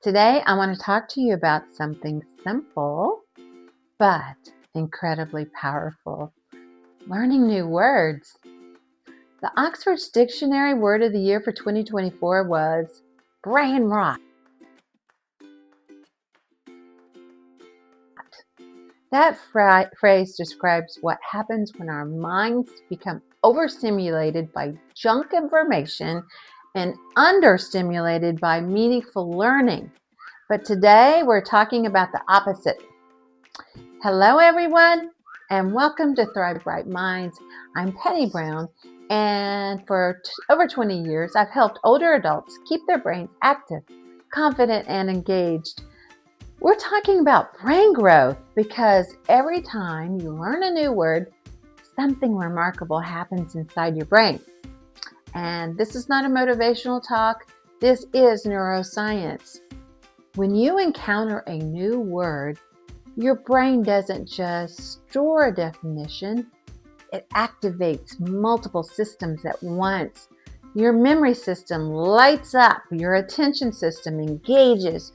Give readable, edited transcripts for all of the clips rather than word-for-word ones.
Today, I want to talk to you about something simple but incredibly powerful: learning new words. The Oxford Dictionary Word of the Year for 2024 was brain rot. That phrase describes what happens when our minds become overstimulated by junk information and understimulated by meaningful learning. But today, we're talking about the opposite. Hello, everyone, and welcome to Thrive Bright Minds. I'm Penny Brown, and for over 20 years, I've helped older adults keep their brains active, confident, and engaged. We're talking about brain growth because every time you learn a new word, something remarkable happens inside your brain. And this is not a motivational talk. This is neuroscience. When you encounter a new word, your brain doesn't just store a definition, it activates multiple systems at once. Your memory system lights up, your attention system engages,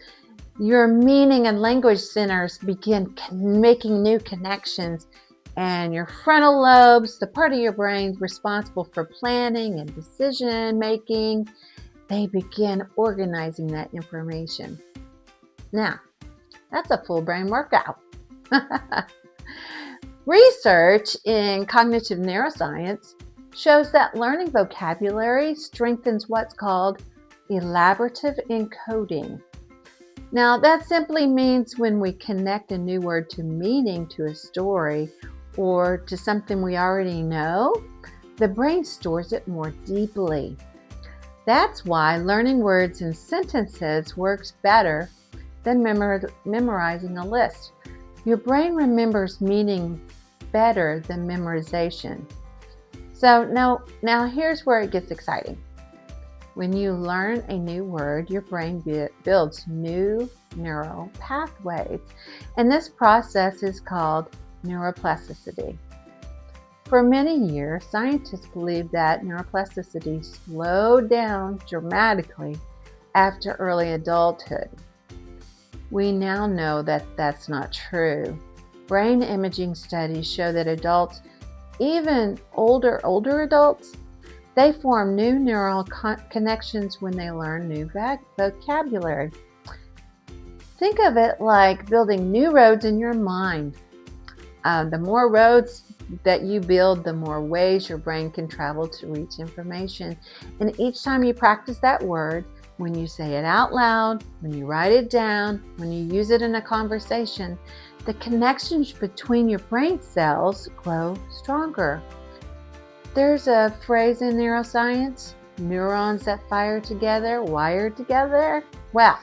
your meaning and language centers begin making new connections, and your frontal lobes, the part of your brain responsible for planning and decision making, they begin organizing that information. Now, that's a full brain workout. Research in cognitive neuroscience shows that learning vocabulary strengthens what's called elaborative encoding. Now, that simply means when we connect a new word to meaning, to a story, or to something we already know, the brain stores it more deeply. That's why learning words in sentences works better than memorizing a list. Your brain remembers meaning better than memorization. So now here's where it gets exciting. When you learn a new word, your brain builds new neural pathways, and this process is called neuroplasticity. For many years, scientists believed that neuroplasticity slowed down dramatically after early adulthood. We now know that that's not true. Brain imaging studies show that adults, even older adults, they form new neural connections when they learn new vocabulary. Think of it like building new roads in your mind. The more roads that you build, the more ways your brain can travel to reach information. And each time you practice that word, when you say it out loud, when you write it down, when you use it in a conversation, the connections between your brain cells grow stronger. There's a phrase in neuroscience, neurons that fire together, wired together. Well,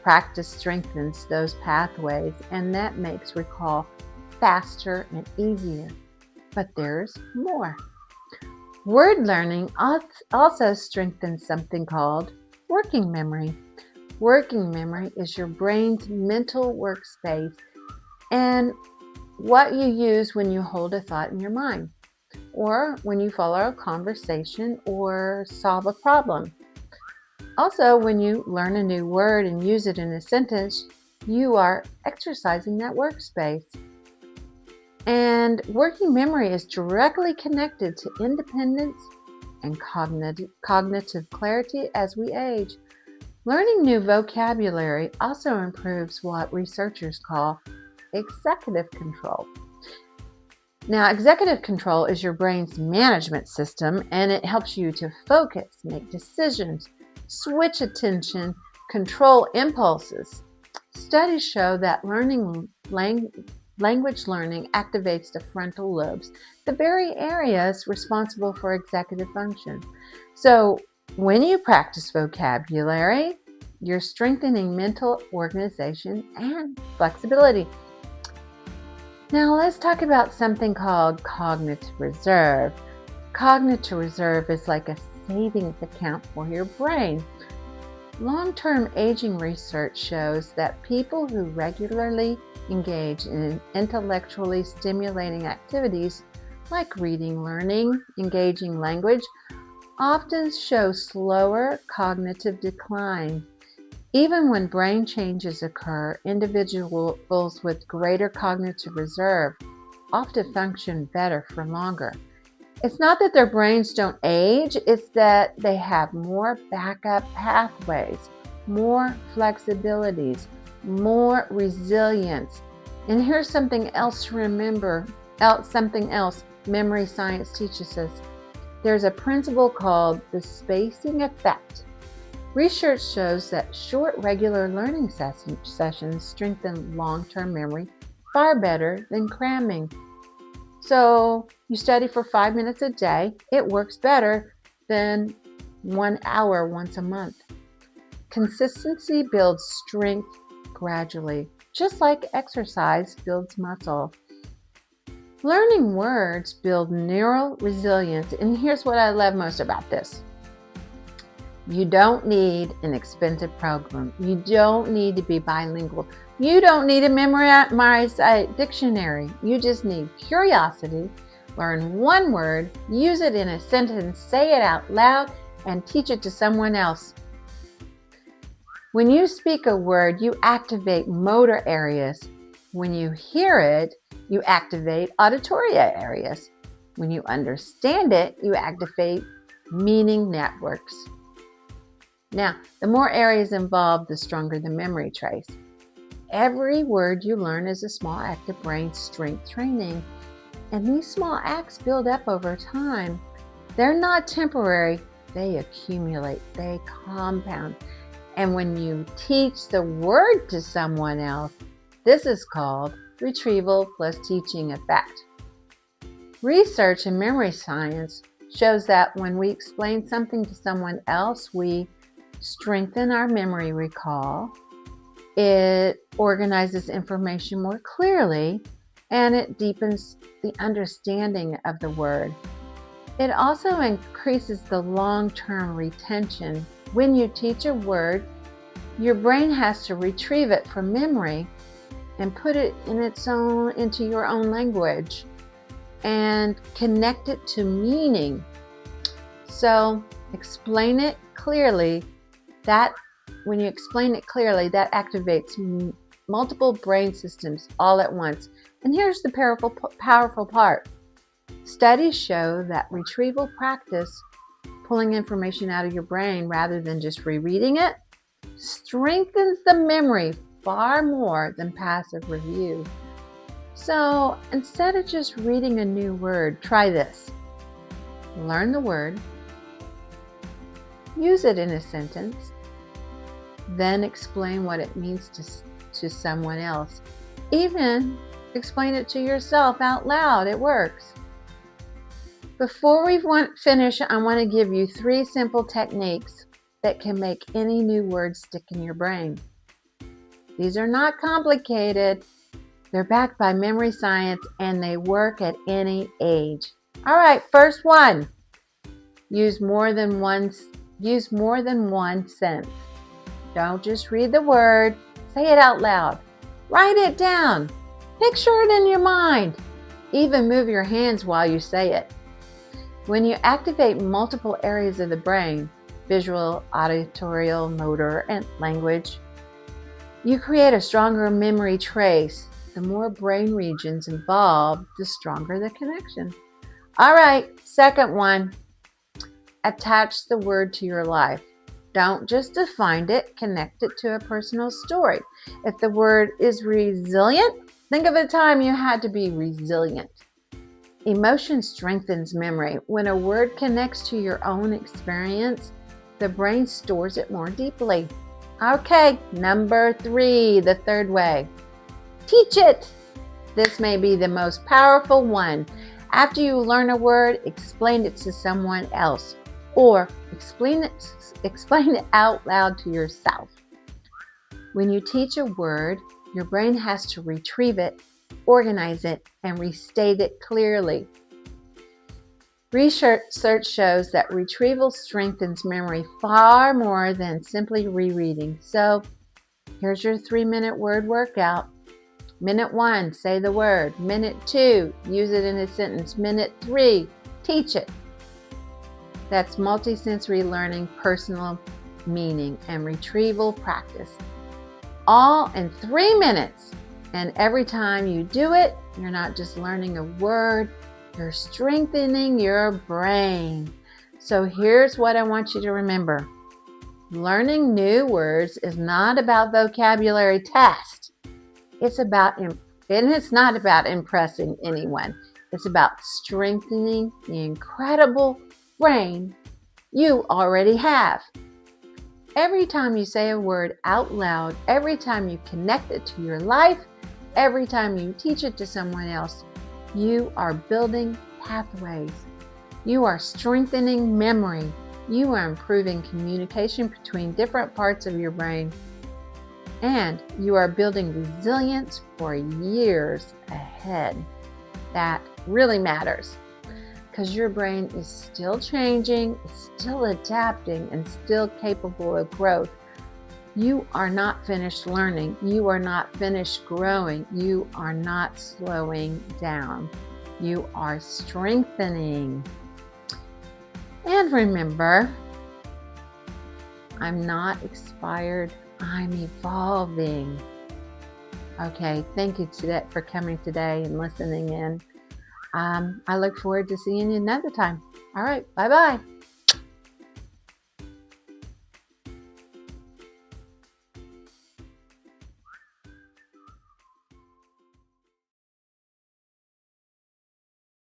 practice strengthens those pathways, and that makes recall faster and easier. But there's more. Word learning also strengthens something called working memory. Working memory is your brain's mental workspace and what you use when you hold a thought in your mind, or when you follow a conversation or solve a problem. Also, when you learn a new word and use it in a sentence, you are exercising that workspace. And working memory is directly connected to independence and cognitive clarity as we age. Learning new vocabulary also improves what researchers call executive control. Now, executive control is your brain's management system, and it helps you to focus, make decisions, switch attention, control impulses. Studies show that language learning activates the frontal lobes, the very areas responsible for executive function. So when you practice vocabulary, you're strengthening mental organization and flexibility. Now let's talk about something called cognitive reserve. Cognitive reserve is like a savings account for your brain. Long-term aging research shows that people who regularly engage in intellectually stimulating activities like reading, learning, engaging language often show slower cognitive decline. Even when brain changes occur, individuals with greater cognitive reserve often function better for longer. It's not that their brains don't age, it's that they have more backup pathways, more flexibilities, more resilience. And here's something else to remember, something else memory science teaches us. There's a principle called the spacing effect. Research shows that short, regular learning sessions strengthen long-term memory far better than cramming. So you study for 5 minutes a day. It works better than 1 hour once a month. Consistency builds strength gradually, just like exercise builds muscle. Learning words build neural resilience, and here's what I love most about this. You don't need an expensive program. You don't need to be bilingual. You don't need to memorize a dictionary. You just need curiosity. Learn one word, use it in a sentence, say it out loud, and teach it to someone else. When you speak a word, you activate motor areas. When you hear it, you activate auditory areas. When you understand it, you activate meaning networks. Now, the more areas involved, the stronger the memory trace. Every word you learn is a small act of brain strength training, and these small acts build up over time. They're not temporary, they accumulate, they compound. And when you teach the word to someone else, this is called retrieval plus teaching effect. Research in memory science shows that when we explain something to someone else, we strengthen our memory recall, it organizes information more clearly, and it deepens the understanding of the word. It also increases the long-term retention. When you teach a word, your brain has to retrieve it from memory and put it into your own language and connect it to meaning. So explain it clearly. When you explain it clearly, that activates multiple brain systems all at once. And here's the powerful part. Studies show that retrieval practice, pulling information out of your brain rather than just rereading it, strengthens the memory far more than passive review. So instead of just reading a new word, try this. Learn the word, use it in a sentence, then explain what it means to someone else. Even explain it to yourself out loud. It works. Before we finish, I want to give you 3 simple techniques that can make any new word stick in your brain. These are not complicated. They're backed by memory science, and they work at any age. All right, first one. Use more than one sentence. Don't just read the word. Say it out loud. Write it down. Picture it in your mind. Even move your hands while you say it. When you activate multiple areas of the brain, visual, auditory, motor, and language, you create a stronger memory trace. The more brain regions involved, the stronger the connection. All right, second one. Attach the word to your life. Don't just define it, connect it to a personal story. If the word is resilient, think of a time you had to be resilient. Emotion strengthens memory. When a word connects to your own experience, the brain stores it more deeply. Okay, number 3, the third way. Teach it. This may be the most powerful one. After you learn a word, explain it to someone else, or explain it out loud to yourself. When you teach a word, your brain has to retrieve it, organize it, and restate it clearly. Research shows that retrieval strengthens memory far more than simply rereading. So here's your 3-minute word workout. Minute 1, say the word. Minute 2, use it in a sentence. Minute 3, teach it. That's multisensory learning meaning, and retrieval practice, all in 3 minutes. And every time you do it, you're not just learning a word, you're strengthening your brain. So here's what I want you to remember. Learning new words is not about vocabulary tests. It's not about impressing anyone. It's about strengthening the incredible brain you already have. Every time you say a word out loud, every time you connect it to your life, every time you teach it to someone else, you are building pathways. You are strengthening memory. You are improving communication between different parts of your brain. And you are building resilience for years ahead. That really matters because your brain is still changing, still adapting, and still capable of growth. You are not finished learning. You are not finished growing. You are not slowing down. You are strengthening. And remember, I'm not expired. I'm evolving. Okay, thank you for coming today and listening in. I look forward to seeing you another time. All right, bye-bye.